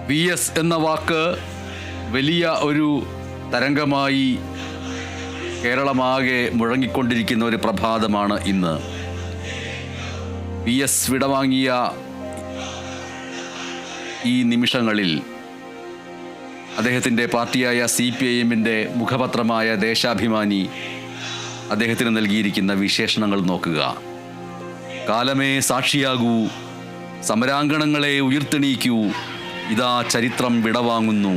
VS എന്ന വാക്ക് വലിയ ഒരു തരംഗമായി കേരളമാകെ മുഴങ്ങിക്കൊണ്ടിരിക്കുന്ന ഒരു പ്രഭാതമാണ് ഇന്ന്. VS വിടവാങ്ങിയ ഈ നിമിഷങ്ങളിൽ അദ്ദേഹത്തിൻ്റെ പാർട്ടിയായ CPIM-ൻ്റെ മുഖപത്രമായ ദേശാഭിമാനി അദ്ദേഹത്തിന് നൽകിയിരിക്കുന്ന വിശേഷണങ്ങൾ നോക്കുക. കാലമേ സാക്ഷിയാകൂ, സമരാങ്കണങ്ങളെ ഉയർത്തെണീക്കൂ, ഇതാ ചരിത്രം വിടവാങ്ങുന്നു.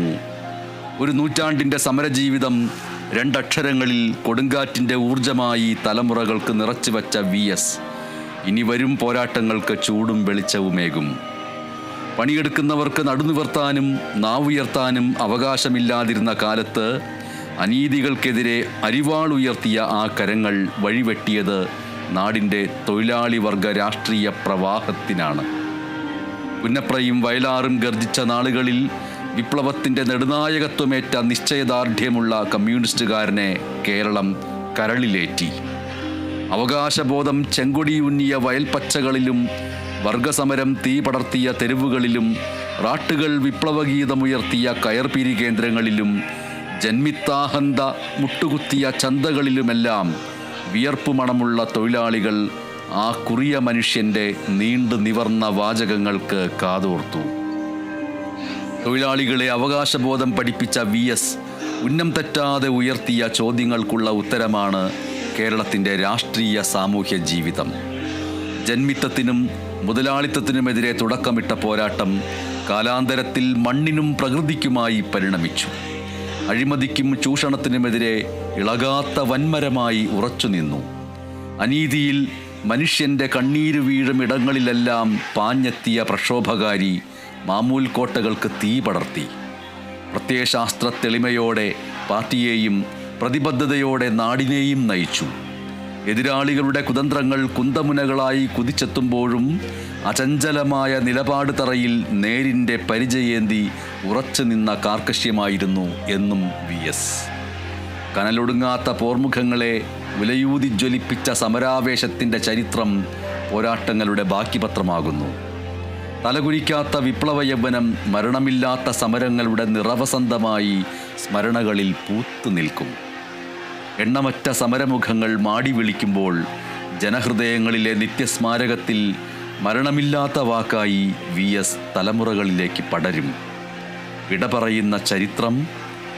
ഒരു നൂറ്റാണ്ടിൻ്റെ സമരജീവിതം രണ്ടക്ഷരങ്ങളിൽ കൊടുങ്കാറ്റിൻ്റെ ഊർജമായി തലമുറകൾക്ക് നിറച്ചു വച്ച VS ഇനി വരും പോരാട്ടങ്ങൾക്ക് ചൂടും വെളിച്ചവുമേകും. പണിയെടുക്കുന്നവർക്ക് നടുനിവർത്താനും നാവുയർത്താനും അവകാശമില്ലാതിരുന്ന കാലത്ത് അനീതികൾക്കെതിരെ അരിവാളുയർത്തിയ ആ കരങ്ങൾ വഴിവെട്ടിയത് നാടിൻ്റെ തൊഴിലാളി വർഗ രാഷ്ട്രീയ പ്രവാഹത്തിനാണ്. പുന്നപ്രയും വയലാറും ഗർജിച്ച നാളുകളിൽ വിപ്ലവത്തിൻ്റെ നെടുനായകത്വമേറ്റ നിശ്ചയദാർഢ്യമുള്ള കമ്മ്യൂണിസ്റ്റുകാരനെ കേരളം കരളിലേറ്റി. അവകാശബോധം ചെങ്കൊടിയുന്നിയ വയൽപ്പച്ചകളിലും വർഗസമരം തീ പടർത്തിയ തെരുവുകളിലും റാട്ടുകൾ വിപ്ലവഗീതമുയർത്തിയ കയർപിരി കേന്ദ്രങ്ങളിലും ജന്മിത്താഹന്ത മുട്ടുകുത്തിയ ചന്തകളിലുമെല്ലാം വിയർപ്പുമണമുള്ള തൊഴിലാളികൾ ആ കുറിയ മനുഷ്യൻ്റെ നീണ്ടു നിവർന്ന വാചകങ്ങൾക്ക് കാതോർത്തു. തൊഴിലാളികളെ അവകാശബോധം പഠിപ്പിച്ച VS ഉന്നം തെറ്റാതെ ഉയർത്തിയ ചോദ്യങ്ങൾക്കുള്ള ഉത്തരമാണ് കേരളത്തിൻ്റെ രാഷ്ട്രീയ സാമൂഹ്യ ജീവിതം. ജന്മിത്തത്തിനും മുതലാളിത്തത്തിനുമെതിരെ തുടക്കമിട്ട പോരാട്ടം കാലാന്തരത്തിൽ മണ്ണിനും പ്രകൃതിക്കുമായി പരിണമിച്ചു. അഴിമതിക്കും ചൂഷണത്തിനുമെതിരെ ഇളകാത്ത വൻമരമായി ഉറച്ചുനിന്നു. അനീതിയിൽ മനുഷ്യൻ്റെ കണ്ണീര് വീഴും ഇടങ്ങളിലെല്ലാം പാഞ്ഞെത്തിയ പ്രക്ഷോഭകാരി മാമൂൽ കോട്ടകൾക്ക് തീ പടർത്തി. പ്രത്യയശാസ്ത്ര തെളിമയോടെ പാർട്ടിയെയും പ്രതിബദ്ധതയോടെ നാടിനെയും നയിച്ചു. എതിരാളികളുടെ കുതന്ത്രങ്ങൾ കുന്തമുനകളായി കുതിച്ചെത്തുമ്പോഴും അചഞ്ചലമായ നിലപാട് തറയിൽ നേരിൻ്റെ പരിചയേന്തി ഉറച്ചു നിന്ന കാർക്കശ്യമായിരുന്നു എന്നും VS. കനലൊടുങ്ങാത്ത പോർമുഖങ്ങളെ വിലയൂതി ജ്വലിപ്പിച്ച സമരാവേശത്തിൻ്റെ ചരിത്രം പോരാട്ടങ്ങളുടെ ബാക്കിപത്രമാകുന്നു. തലകുനിക്കാത്ത വിപ്ലവ യൗവനം മരണമില്ലാത്ത സമരങ്ങളുടെ നിറവസന്തമായി സ്മരണകളിൽ പൂത്തു നിൽക്കും. എണ്ണമറ്റ സമരമുഖങ്ങൾ മാടി വിളിക്കുമ്പോൾ ജനഹൃദയങ്ങളിലെ നിത്യസ്മാരകത്തിൽ മരണമില്ലാത്ത വാക്കായി VS തലമുറകളിലേക്ക് പടരും. വിട പറയുന്ന ചരിത്രം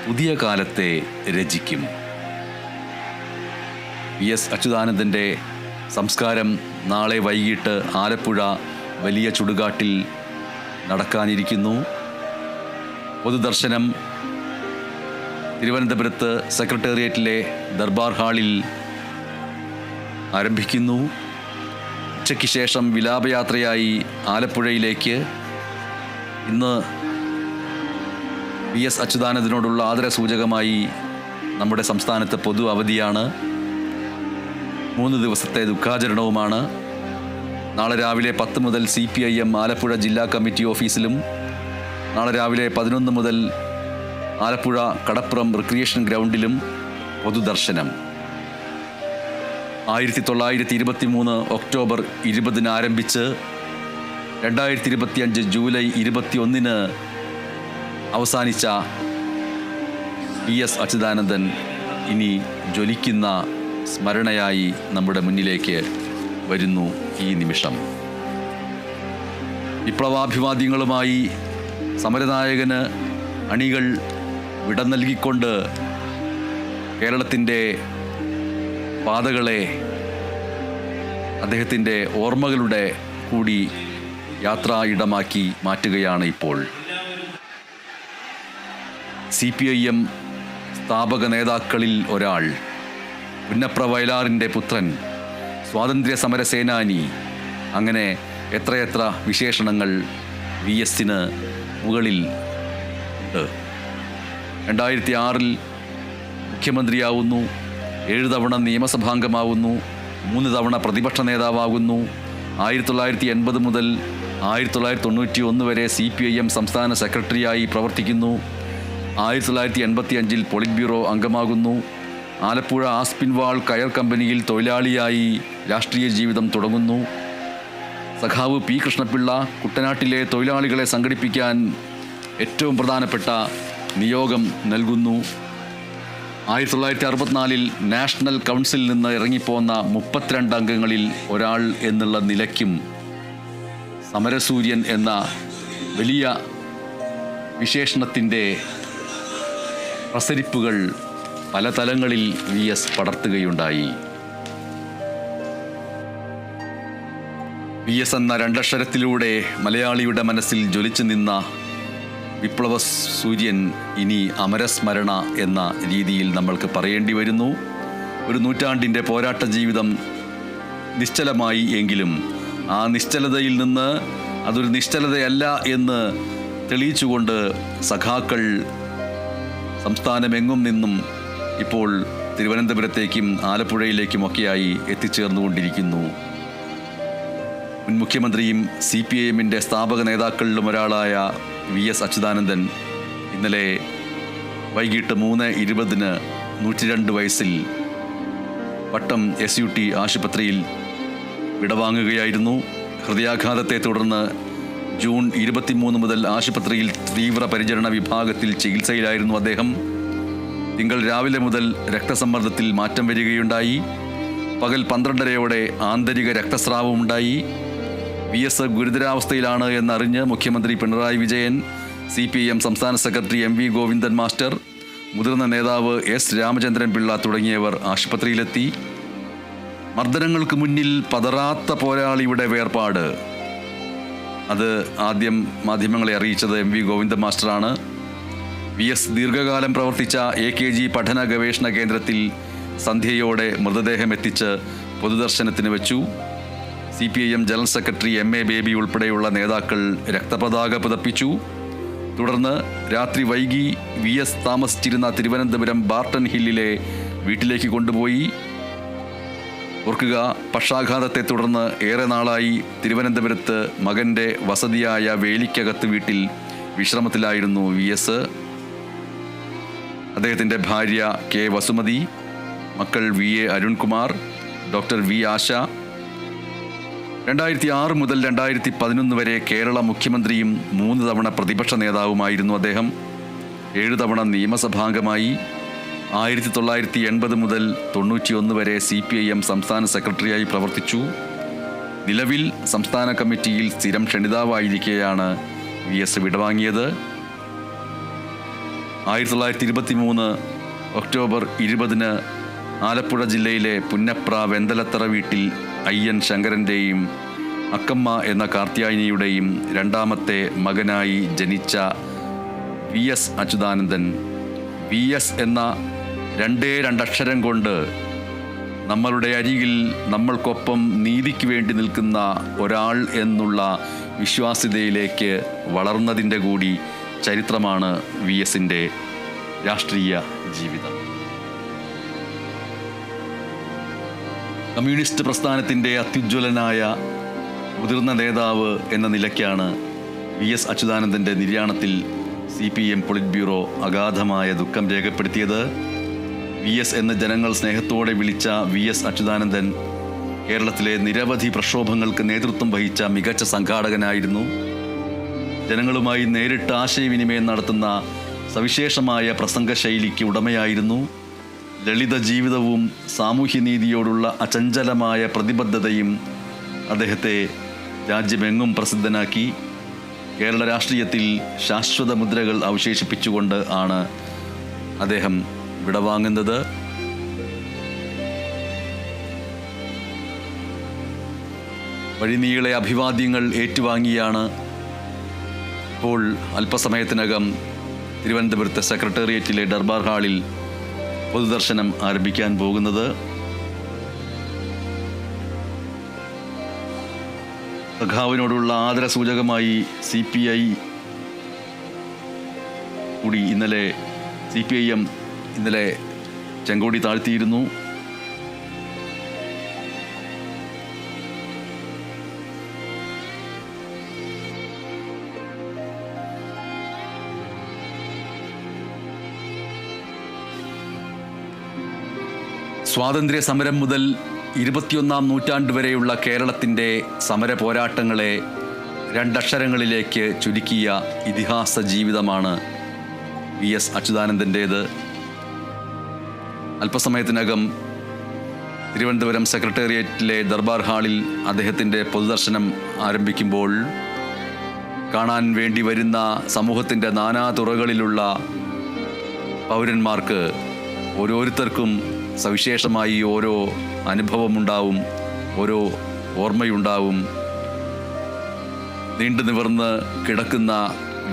പുതിയ കാലത്തെ രചിക്കും. VS അച്യുതാനന്ദൻ്റെ സംസ്കാരം നാളെ വൈകിട്ട് ആലപ്പുഴ വലിയ ചുടുകാട്ടിൽ നടക്കാനിരിക്കുന്നു. പൊതുദർശനം തിരുവനന്തപുരത്ത് സെക്രട്ടേറിയറ്റിലെ ദർബാർ ഹാളിൽ ആരംഭിക്കുന്നു. ഉച്ചയ്ക്ക് ശേഷം വിലാപയാത്രയായി ആലപ്പുഴയിലേക്ക്. ഇന്ന് VS അച്യുതാനന്ദനോടുള്ള ആദരസൂചകമായി നമ്മുടെ സംസ്ഥാനത്ത് പൊതു അവധിയാണ്. 3 ദിവസത്തെ ദുഃഖാചരണവുമാണ്. നാളെ രാവിലെ 10 മുതൽ CPIM ആലപ്പുഴ ജില്ലാ കമ്മിറ്റി ഓഫീസിലും നാളെ രാവിലെ 11 മുതൽ ആലപ്പുഴ കടപ്പുറം റിക്രിയേഷൻ ഗ്രൗണ്ടിലും പൊതുദർശനം. 1923 ഒക്ടോബർ 20 ആരംഭിച്ച് 2025 ജൂലൈ 21 അവസാനിച്ച VS അച്യുതാനന്ദൻ ഇനി ജ്വലിക്കുന്ന സ്മരണയായി നമ്മുടെ മുന്നിലേക്ക് വരുന്നു ഈ നിമിഷം. വിപ്ലവാഭിവാദ്യങ്ങളുമായി സമരനായകന് അണികൾ വിട നൽകിക്കൊണ്ട് കേരളത്തിൻ്റെ പാതകളെ അദ്ദേഹത്തിൻ്റെ ഓർമ്മകളുടെ കൂടി യാത്രാ ഇടമാക്കി മാറ്റുകയാണ് ഇപ്പോൾ. CPIM സ്ഥാപക നേതാക്കളിൽ ഒരാൾ, പുന്നപ്ര വയലാറിൻ്റെ പുത്രൻ, സ്വാതന്ത്ര്യ സമര സേനാനി, അങ്ങനെ എത്രയെത്ര വിശേഷണങ്ങൾ VS-ന് മുകളിൽ ഉണ്ട്. 2006 മുഖ്യമന്ത്രിയാവുന്നു, 7 തവണ നിയമസഭാംഗമാവുന്നു, 3 തവണ പ്രതിപക്ഷ നേതാവാകുന്നു. 1980 മുതൽ 1991 വരെ CPIM സംസ്ഥാന സെക്രട്ടറിയായി പ്രവർത്തിക്കുന്നു. 1985 പോളിറ്റ് ബ്യൂറോ അംഗമാകുന്നു. ആലപ്പുഴ ആസ്പിൻവാൾ കയർ കമ്പനിയിൽ തൊഴിലാളിയായി രാഷ്ട്രീയ ജീവിതം തുടങ്ങുന്നു. സഖാവ് പി കൃഷ്ണപിള്ള കുട്ടനാട്ടിലെ തൊഴിലാളികളെ സംഘടിപ്പിക്കാൻ ഏറ്റവും പ്രധാനപ്പെട്ട നിയോഗം നൽകുന്നു. 1964 നാഷണൽ കൗൺസിലിൽ നിന്ന് ഇറങ്ങിപ്പോന്ന 32 അംഗങ്ങളിൽ ഒരാൾ എന്നുള്ള നിലയ്ക്കും സമരസൂര്യൻ എന്ന വലിയ വിശേഷണത്തിൻ്റെ പ്രസരിപ്പുകൾ പല തലങ്ങളിൽ VS പടർത്തുകയുണ്ടായി. VS എന്ന രണ്ടക്ഷരത്തിലൂടെ മലയാളിയുടെ മനസ്സിൽ ജ്വലിച്ചു നിന്ന വിപ്ലവ സൂര്യൻ ഇനി അമരസ്മരണ എന്ന രീതിയിൽ നമ്മൾക്ക് പറയേണ്ടി വരുന്നു. ഒരു നൂറ്റാണ്ടിൻ്റെ പോരാട്ട ജീവിതം നിശ്ചലമായി എങ്കിലും ആ നിശ്ചലതയിൽ നിന്ന് അതൊരു നിശ്ചലതയല്ല എന്ന് തെളിയിച്ചുകൊണ്ട് സഖാക്കൾ സംസ്ഥാനമെങ്ങും നിന്നും ഇപ്പോൾ തിരുവനന്തപുരത്തേക്കും ആലപ്പുഴയിലേക്കുമൊക്കെയായി എത്തിച്ചേർന്നുകൊണ്ടിരിക്കുന്നു. മുൻ മുഖ്യമന്ത്രിയും CPIM-ൻ്റെ സ്ഥാപക നേതാക്കളിലും ഒരാളായ VS അച്യുതാനന്ദൻ ഇന്നലെ വൈകിട്ട് 3:20 102 വയസ്സിൽ പട്ടം SUT ആശുപത്രിയിൽ വിടവാങ്ങുകയായിരുന്നു. ഹൃദയാഘാതത്തെ തുടർന്ന് ജൂൺ 23 മുതൽ ആശുപത്രിയിൽ തീവ്രപരിചരണ വിഭാഗത്തിൽ ചികിത്സയിലായിരുന്നു അദ്ദേഹം. തിങ്കൾ രാവിലെ മുതൽ രക്തസമ്മർദ്ദത്തിൽ മാറ്റം വരികയുണ്ടായി. പകൽ 12:30 ആന്തരിക രക്തസ്രാവമുണ്ടായി. VS ഗുരുതരാവസ്ഥയിലാണ് എന്നറിഞ്ഞ് മുഖ്യമന്ത്രി പിണറായി വിജയൻ, CPIM സംസ്ഥാന സെക്രട്ടറി MV ഗോവിന്ദൻ മാസ്റ്റർ, മുതിർന്ന നേതാവ് S രാമചന്ദ്രൻ പിള്ള തുടങ്ങിയവർ ആശുപത്രിയിലെത്തി. മർദ്ദനങ്ങൾക്ക് മുന്നിൽ പതറാത്ത പോരാളിയുടെ വേർപാട്, അത് ആദ്യം മാധ്യമങ്ങളെ അറിയിച്ചത് MV ഗോവിന്ദൻ മാസ്റ്ററാണ്. VS ദീർഘകാലം പ്രവർത്തിച്ച AKG പഠന ഗവേഷണ കേന്ദ്രത്തിൽ സന്ധ്യയോടെ മൃതദേഹം എത്തിച്ച് പൊതുദർശനത്തിന് വെച്ചു. CPIM general secretary MA baby ഉൾപ്പെടെയുള്ള നേതാക്കൾ രക്തപതാക പുതപ്പിച്ചു. തുടർന്ന് രാത്രി വൈകി VS താമസിച്ചിരുന്ന തിരുവനന്തപുരം ബാർട്ടൺ ഹില്ലിലെ വീട്ടിലേക്ക് കൊണ്ടുപോയി. ഓർക്കുക, പക്ഷാഘാതത്തെ തുടർന്ന് ഏറെ നാളായി തിരുവനന്തപുരത്ത് മകൻ്റെ വസതിയായ വേലിക്കകത്ത് വീട്ടിൽ വിശ്രമത്തിലായിരുന്നു VS. അദ്ദേഹത്തിൻ്റെ ഭാര്യ K വസുമതി, മക്കൾ VA അരുൺകുമാർ, ഡോക്ടർ V ആശ. 2006 മുതൽ 2011 വരെ കേരള മുഖ്യമന്ത്രിയും 3 തവണ പ്രതിപക്ഷ നേതാവുമായിരുന്നു അദ്ദേഹം. 7 തവണ നിയമസഭാംഗമായി. 1980 മുതൽ 91 വരെ CPIM സംസ്ഥാന സെക്രട്ടറിയായി പ്രവർത്തിച്ചു. നിലവിൽ സംസ്ഥാന കമ്മിറ്റിയിൽ സ്ഥിരം ക്ഷണിതാവായിരിക്കെയാണ് VS വിടവാങ്ങിയത്. 1923 ഒക്ടോബർ 20 ആലപ്പുഴ ജില്ലയിലെ പുന്നപ്ര വെന്തലത്തറ വീട്ടിൽ അയ്യൻ ശങ്കരൻ്റെയും അക്കമ്മ എന്ന കാർത്യായനിയുടെയും രണ്ടാമത്തെ മകനായി ജനിച്ച VS അച്യുതാനന്ദൻ, VS എന്ന 2 അക്ഷരം കൊണ്ട് നമ്മളുടെ അരികിൽ നമ്മൾക്കൊപ്പം നീതിക്ക് വേണ്ടി നിൽക്കുന്ന ഒരാൾ എന്നുള്ള വിശ്വാസ്യതയിലേക്ക് വളർന്നതിൻ്റെ കൂടി ചരിത്രമാണ് VS-ൻ്റെ രാഷ്ട്രീയ ജീവിതം. കമ്മ്യൂണിസ്റ്റ് പ്രസ്ഥാനത്തിൻ്റെ അത്യുജ്വലനായ മുതിർന്ന നേതാവ് എന്ന നിലയ്ക്കാണ് VS അച്യുതാനന്ദൻ്റെ നിര്യാണത്തിൽ CPIM പൊളിറ്റ് ബ്യൂറോ അഗാധമായ ദുഃഖം രേഖപ്പെടുത്തിയത്. VS എന്ന് ജനങ്ങൾ സ്നേഹത്തോടെ വിളിച്ച VS അച്യുതാനന്ദൻ കേരളത്തിലെ നിരവധി പ്രക്ഷോഭങ്ങൾക്ക് നേതൃത്വം വഹിച്ച മികച്ച സംഘാടകനായിരുന്നു. ജനങ്ങളുമായി നേരിട്ട് ആശയവിനിമയം നടത്തുന്ന സവിശേഷമായ പ്രസംഗ ശൈലിക്ക് ഉടമയായിരുന്നു. ലളിത ജീവിതവും സാമൂഹ്യനീതിയോടുള്ള അചഞ്ചലമായ പ്രതിബദ്ധതയും അദ്ദേഹത്തെ രാജ്യമെങ്ങും പ്രസിദ്ധനാക്കി. കേരള രാഷ്ട്രീയത്തിൽ ശാശ്വത മുദ്രകൾ അവശേഷിപ്പിച്ചുകൊണ്ട് ആണ് അദ്ദേഹം വിടവാങ്ങുന്നത്. വഴിനീളെ അഭിവാദ്യങ്ങൾ ഏറ്റുവാങ്ങിയാണ് ഇപ്പോൾ അല്പസമയത്തിനകം തിരുവനന്തപുരത്തെ സെക്രട്ടേറിയറ്റിലെ ദർബാർ ഹാളിൽ പൊതുദർശനം ആരംഭിക്കാൻ പോകുന്നത്. സഖാവിനോടുള്ള ആദരസൂചകമായി CPI കൂടി CPIM ഇന്നലെ ചെങ്കോടി താഴ്ത്തിയിരുന്നു. സ്വാതന്ത്ര്യ സമരം മുതൽ 21-ാം നൂറ്റാണ്ട് വരെയുള്ള കേരളത്തിൻ്റെ സമര പോരാട്ടങ്ങളെ രണ്ടക്ഷരങ്ങളിലേക്ക് ചുരുക്കിയ ഇതിഹാസ ജീവിതമാണ് VS അച്യുതാനന്ദൻ്റേത്. അല്പസമയത്തിനകം തിരുവനന്തപുരം സെക്രട്ടേറിയറ്റിലെ ദർബാർ ഹാളിൽ അദ്ദേഹത്തിൻ്റെ പൊതുദർശനം ആരംഭിക്കുമ്പോൾ കാണാൻ വേണ്ടി വരുന്ന സമൂഹത്തിൻ്റെ നാനാതുറകളിലുള്ള പൗരന്മാർക്ക് ഓരോരുത്തർക്കും സവിശേഷമായി ഓരോ അനുഭവമുണ്ടാവും, ഓരോ ഓർമ്മയുണ്ടാവും. നീണ്ടു നിവർന്ന് കിടക്കുന്ന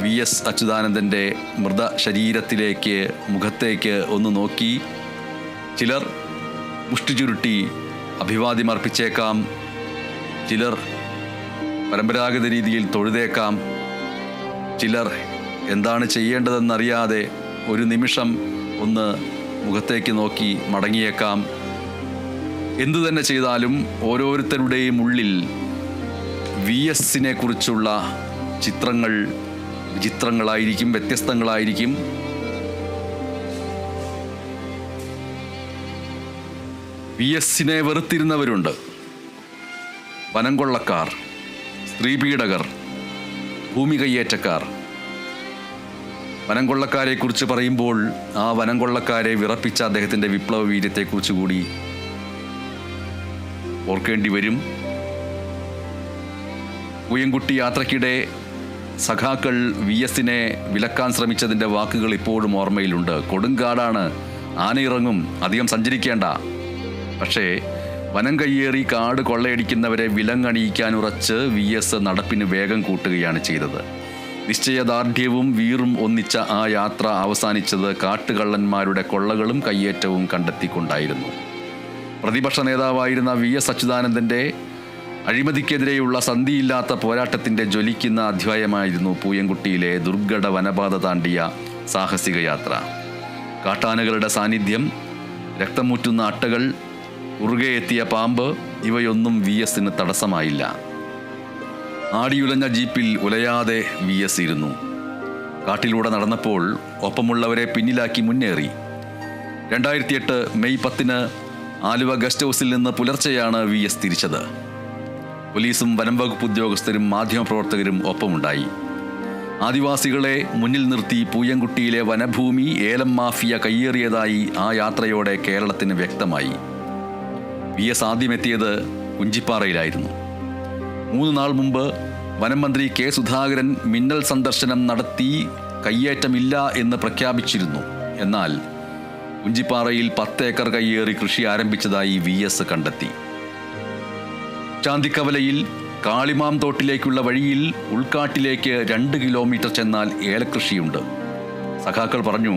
VS അച്യുതാനന്ദൻ്റെ മൃതശരീരത്തിലേക്ക്, മുഖത്തേക്ക് ഒന്ന് നോക്കി ചിലർ മുഷ്ടി ചുരുട്ടി അഭിവാദ്യമർപ്പിച്ചേക്കാം, ചിലർ പരമ്പരാഗത രീതിയിൽ തൊഴുതേക്കാം, ചിലർ എന്താണ് ചെയ്യേണ്ടതെന്നറിയാതെ ഒരു നിമിഷം ഒന്ന് മുഖത്തേക്ക് നോക്കി മടങ്ങിയേക്കാം. എന്തു തന്നെ ചെയ്താലും ഓരോരുത്തരുടെയും ഉള്ളിൽ VSനെ കുറിച്ചുള്ള ചിത്രങ്ങൾ വിചിത്രങ്ങളായിരിക്കും, വ്യത്യസ്തങ്ങളായിരിക്കും. VSനെ വെറുത്തിരുന്നവരുണ്ട്. വനം കൊള്ളക്കാർ, സ്ത്രീപീഡകർ, ഭൂമി കയ്യേറ്റക്കാർ. വനം കൊള്ളക്കാരെക്കുറിച്ച് പറയുമ്പോൾ ആ വനം കൊള്ളക്കാരെ വിറപ്പിച്ച അദ്ദേഹത്തിൻ്റെ വിപ്ലവ വീര്യത്തെക്കുറിച്ച് കൂടി ഓർക്കേണ്ടി വരും. പൂയംകുട്ടി യാത്രയ്ക്കിടെ സഖാക്കൾ VSനെ വിലക്കാൻ ശ്രമിച്ചതിൻ്റെ വാക്കുകൾ ഇപ്പോഴും ഓർമ്മയിലുണ്ട്. കൊടുങ്കാടാണ്, ആനയിറങ്ങും, അധികം സഞ്ചരിക്കേണ്ട. പക്ഷേ വനം കയ്യേറി കാട് കൊള്ളയടിക്കുന്നവരെ വിലങ്ങണിയിക്കാനുറച്ച് VS നടപ്പിന് വേഗം കൂട്ടുകയാണ് ചെയ്തത്. നിശ്ചയദാർഢ്യവും വീറും ഒന്നിച്ച ആ യാത്ര അവസാനിച്ചത് കാട്ടുകള്ളന്മാരുടെ കൊള്ളകളും കയ്യേറ്റവും കണ്ടെത്തിക്കൊണ്ടായിരുന്നു. പ്രതിപക്ഷ നേതാവായിരുന്ന VS അച്യുതാനന്ദൻ്റെ അഴിമതിക്കെതിരെയുള്ള സന്ധിയില്ലാത്ത പോരാട്ടത്തിൻ്റെ ജ്വലിക്കുന്ന അധ്യായമായിരുന്നു പൂയംകുട്ടിയിലെ ദുർഘട വനപാത താണ്ടിയ സാഹസിക യാത്ര. കാട്ടാനകളുടെ സാന്നിധ്യം, രക്തമൂറ്റുന്ന അട്ടകൾ, കുറുകെ എത്തിയ പാമ്പ്, ഇവയൊന്നും VSന് തടസ്സമായില്ല. ആടിയുലഞ്ഞ ജീപ്പിൽ ഉലയാതെ VS ഇരുന്നു. കാട്ടിലൂടെ നടന്നപ്പോൾ ഒപ്പമുള്ളവരെ പിന്നിലാക്കി മുന്നേറി. 2008 മെയ് 10 ആലുവ ഗസ്റ്റ് ഹൗസിൽ നിന്ന് പുലർച്ചെയാണ് VS തിരിച്ചത്. പോലീസും വനം വകുപ്പ് ഉദ്യോഗസ്ഥരും മാധ്യമപ്രവർത്തകരും ഒപ്പമുണ്ടായി. ആദിവാസികളെ മുന്നിൽ നിർത്തി പൂയംകുട്ടിയിലെ വനഭൂമി ഏലം മാഫിയ കയ്യേറിയതായി ആ യാത്രയോടെ കേരളത്തിന് വ്യക്തമായി. VS ആദ്യമെത്തിയത് കുഞ്ചിപ്പാറയിലായിരുന്നു. 3 നാൾ മുമ്പ് വനം മന്ത്രി K സുധാകരൻ മിന്നൽ സന്ദർശനം നടത്തി കയ്യേറ്റമില്ല എന്ന് പ്രഖ്യാപിച്ചിരുന്നു. എന്നാൽ കുഞ്ചിപ്പാറയിൽ 10 ഏക്കർ കയ്യേറി കൃഷി ആരംഭിച്ചതായി VS കണ്ടെത്തി. ചാന്തിക്കവലയിൽ കാളിമാം തോട്ടിലേക്കുള്ള വഴിയിൽ ഉൾക്കാട്ടിലേക്ക് 2 കിലോമീറ്റർ ചെന്നാൽ ഏലകൃഷിയുണ്ട്. സഖാക്കൾ പറഞ്ഞു,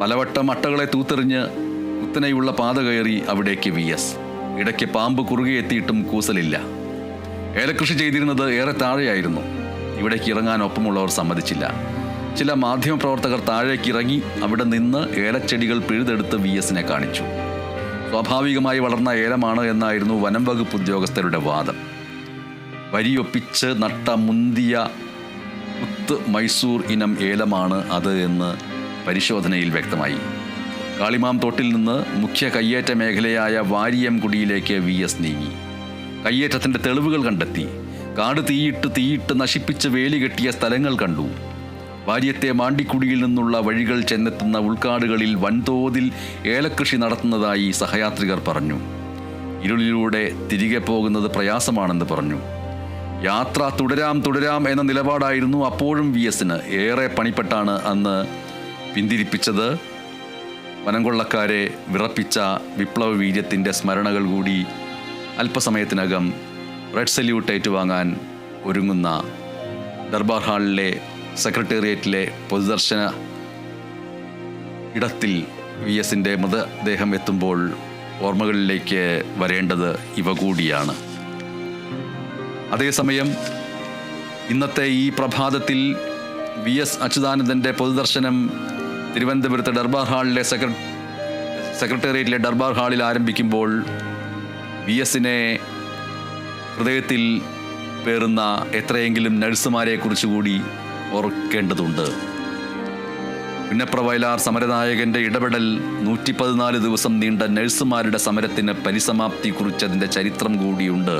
പലവട്ടം അട്ടകളെ തൂത്തെറിഞ്ഞ് കുത്തനെയുള്ള പാത കയറി അവിടേക്ക് VS. ഇടയ്ക്ക് പാമ്പ് കുറുകെ എത്തിയിട്ടും കൂസലില്ല. ഏലകൃഷി ചെയ്തിരുന്നത് ഏറെ താഴെയായിരുന്നു. ഇവിടേക്ക് ഇറങ്ങാൻ ഒപ്പമുള്ളവർ സമ്മതിച്ചില്ല. ചില മാധ്യമപ്രവർത്തകർ താഴേക്ക് ഇറങ്ങി അവിടെ നിന്ന് ഏലച്ചെടികൾ പിഴുതെടുത്ത് VSനെ കാണിച്ചു. സ്വാഭാവികമായി വളർന്ന ഏലമാണ് എന്നായിരുന്നു വനം വകുപ്പ് ഉദ്യോഗസ്ഥരുടെ വാദം. വരിയൊപ്പിച്ച് നട്ട മുന്തിയ കുത്ത് മൈസൂർ ഇനം ഏലമാണ് അത് എന്ന് പരിശോധനയിൽ വ്യക്തമായി. കാളിമാം തോട്ടിൽ നിന്ന് മുഖ്യ കയ്യേറ്റ മേഖലയായ വാരിയംകുടിയിലേക്ക് VS നീങ്ങി. കയ്യേറ്റത്തിൻ്റെ തെളിവുകൾ കണ്ടെത്തി. കാട് തീയിട്ട് നശിപ്പിച്ച് വേലി കെട്ടിയ സ്ഥലങ്ങൾ കണ്ടു. വാര്യത്തെ മാണ്ടിക്കുടിയിൽ നിന്നുള്ള വഴികൾ ചെന്നെത്തുന്ന ഉൾക്കാടുകളിൽ വൻതോതിൽ ഏലകൃഷി നടത്തുന്നതായി സഹയാത്രികർ പറഞ്ഞു. ഇരുളിലൂടെ തിരികെ പോകുന്നത് പ്രയാസമാണെന്ന് പറഞ്ഞു. യാത്ര തുടരാം എന്ന നിലപാടായിരുന്നു അപ്പോഴും VSന്. ഏറെ പണിപ്പെട്ടാണ് അന്ന് പിന്തിരിപ്പിച്ചത്. വനംകൊള്ളക്കാരെ വിറപ്പിച്ച വിപ്ലവ വീര്യത്തിൻ്റെ സ്മരണകൾ കൂടി അല്പസമയത്തിനകം റെഡ് സല്യൂട്ട് ഏറ്റുവാങ്ങാൻ ഒരുങ്ങുന്ന ദർബാർ ഹാളിലെ സെക്രട്ടേറിയറ്റിലെ പൊതുദർശന ഇടത്തിൽ VSൻ്റെ മൃതദേഹം എത്തുമ്പോൾ ഓർമ്മകളിലേക്ക് വരേണ്ടത് ഇവ കൂടിയാണ്. അതേസമയം ഇന്നത്തെ ഈ പ്രഭാതത്തിൽ VS അച്യുതാനന്ദൻ്റെ പൊതുദർശനം തിരുവനന്തപുരത്തെ ദർബാർ ഹാളിലെ സെക്രട്ടേറിയറ്റിലെ ദർബാർ ഹാളിൽ ആരംഭിക്കുമ്പോൾ VSനെ ഹൃദയത്തിൽ പേറുന്ന എത്രയെങ്കിലും നഴ്സുമാരെ കുറിച്ച് കൂടി ഓർക്കേണ്ടതുണ്ട്. പുന്നപ്ര വയലാർ സമരനായകന്റെ ഇടപെടൽ 114 ദിവസം നീണ്ട നഴ്സുമാരുടെ സമരത്തിന് പരിസമാപ്തി കുറിച്ചതിൻ്റെ ചരിത്രം കൂടിയുണ്ട്.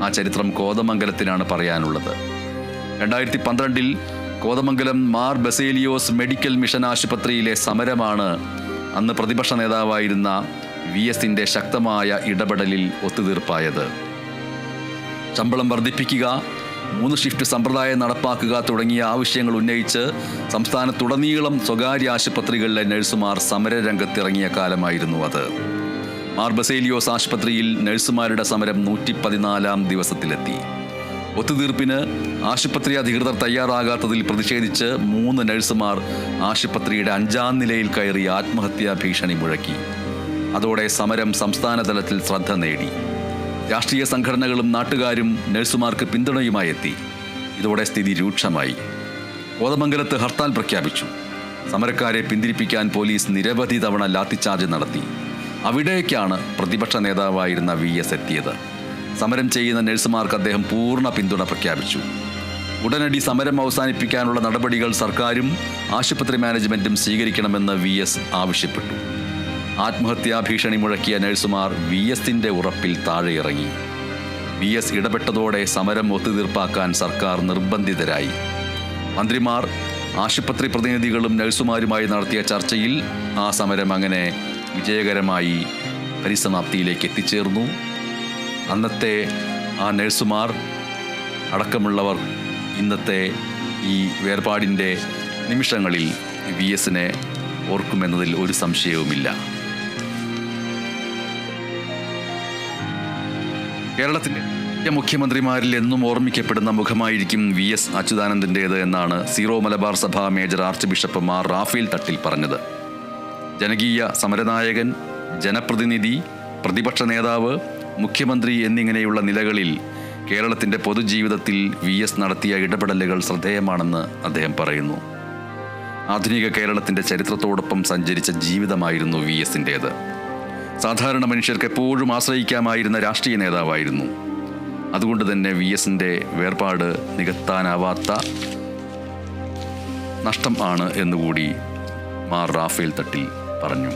ആ ചരിത്രം കോതമംഗലത്തിനാണ് പറയാനുള്ളത്. 2012 കോതമംഗലം മാർ ബസേലിയോസ് മെഡിക്കൽ മിഷൻ ആശുപത്രിയിലെ സമരമാണ് അന്ന് പ്രതിപക്ഷ നേതാവായിരുന്ന VS-ന്റെ ശക്തമായ ഇടപെടലിൽ ഒത്തുതീർപ്പായത്. ശമ്പളം വർദ്ധിപ്പിക്കുക, 3 ഷിഫ്റ്റ് സമ്പ്രദായം നടപ്പാക്കുക തുടങ്ങിയ ആവശ്യങ്ങൾ ഉന്നയിച്ച് സംസ്ഥാനത്തുടനീളം സ്വകാര്യ ആശുപത്രികളിലെ നഴ്സുമാർ സമരരംഗത്തിറങ്ങിയ കാലമായിരുന്നു അത്. മാർ ബസേലിയോസ് ആശുപത്രിയിൽ നഴ്സുമാരുടെ സമരം 114-ാം ദിവസത്തിലെത്തി. ഒത്തുതീർപ്പിന് ആശുപത്രി അധികൃതർ തയ്യാറാകാത്തതിൽ പ്രതിഷേധിച്ച് 3 നഴ്സുമാർ ആശുപത്രിയുടെ 5-ാം നിലയിൽ കയറി ആത്മഹത്യാ ഭീഷണി മുഴക്കി. അതോടെ സമരം സംസ്ഥാന തലത്തിൽ ശ്രദ്ധ നേടി. രാഷ്ട്രീയ സംഘടനകളും നാട്ടുകാരും നഴ്സുമാർക്ക് പിന്തുണയുമായി എത്തി. ഇതോടെ സ്ഥിതി രൂക്ഷമായി. കോതമംഗലത്ത് ഹർത്താൽ പ്രഖ്യാപിച്ചു. സമരക്കാരെ പിന്തിരിപ്പിക്കാൻ പോലീസ് നിരവധി തവണ ലാത്തിച്ചാർജ് നടത്തി. അവിടേക്കാണ് പ്രതിപക്ഷ നേതാവായിരുന്ന VS എത്തിയത്. സമരം ചെയ്യുന്ന നഴ്സുമാർക്ക് അദ്ദേഹം പൂർണ്ണ പിന്തുണ പ്രഖ്യാപിച്ചു. ഉടനടി സമരം അവസാനിപ്പിക്കാനുള്ള നടപടികൾ സർക്കാരും ആശുപത്രി മാനേജ്മെന്റും സ്വീകരിക്കണമെന്ന് VS ആവശ്യപ്പെട്ടു. ആത്മഹത്യാ ഭീഷണി മുഴക്കിയ നഴ്സുമാർ VS-ന്റെ ഉറപ്പിൽ താഴെയിറങ്ങി. VS ഇടപെട്ടതോടെ സമരം ഒത്തുതീർപ്പാക്കാൻ സർക്കാർ നിർബന്ധിതരായി. മന്ത്രിമാർ, ആശുപത്രി പ്രതിനിധികളും നഴ്സുമാരുമായി നടത്തിയ ചർച്ചയിൽ ആ സമരം അങ്ങനെ വിജയകരമായി പരിസമാപ്തിയിലേക്ക് എത്തിച്ചേർന്നു. അന്നത്തെ ആ നഴ്സുമാർ അടക്കമുള്ളവർ ഇന്നത്തെ ഈ വേർപാടിൻ്റെ നിമിഷങ്ങളിൽ VS-നെ ഓർക്കുമെന്നതിൽ ഒരു സംശയവുമില്ല. കേരളത്തിൻ്റെ മുഖ്യമന്ത്രിമാരിൽ എന്നും ഓർമ്മിക്കപ്പെടുന്ന മുഖമായിരിക്കും VS അച്യുതാനന്ദൻ്റേത് എന്നാണ് സീറോ മലബാർ സഭ major archbishop Mar Raphael Thattil പറഞ്ഞത്. ജനകീയ സമരനായകൻ, ജനപ്രതിനിധി, പ്രതിപക്ഷ നേതാവ്, മുഖ്യമന്ത്രി എന്നിങ്ങനെയുള്ള നിലകളിൽ കേരളത്തിൻ്റെ പൊതുജീവിതത്തിൽ VS നടത്തിയ ഇടപെടലുകൾ ശ്രദ്ധേയമാണെന്ന് അദ്ദേഹം പറയുന്നു. ആധുനിക കേരളത്തിൻ്റെ ചരിത്രത്തോടൊപ്പം സഞ്ചരിച്ച ജീവിതമായിരുന്നു VS-ൻ്റേത്. സാധാരണ മനുഷ്യർക്ക് എപ്പോഴും ആശ്രയിക്കാമായിരുന്ന രാഷ്ട്രീയ നേതാവായിരുന്നു. അതുകൊണ്ട് തന്നെ VS-ൻ്റെ വേർപാട് നികത്താനാവാത്ത നഷ്ടം ആണ് എന്നുകൂടി മാർ റാഫേൽ തട്ടിൽ പറഞ്ഞു.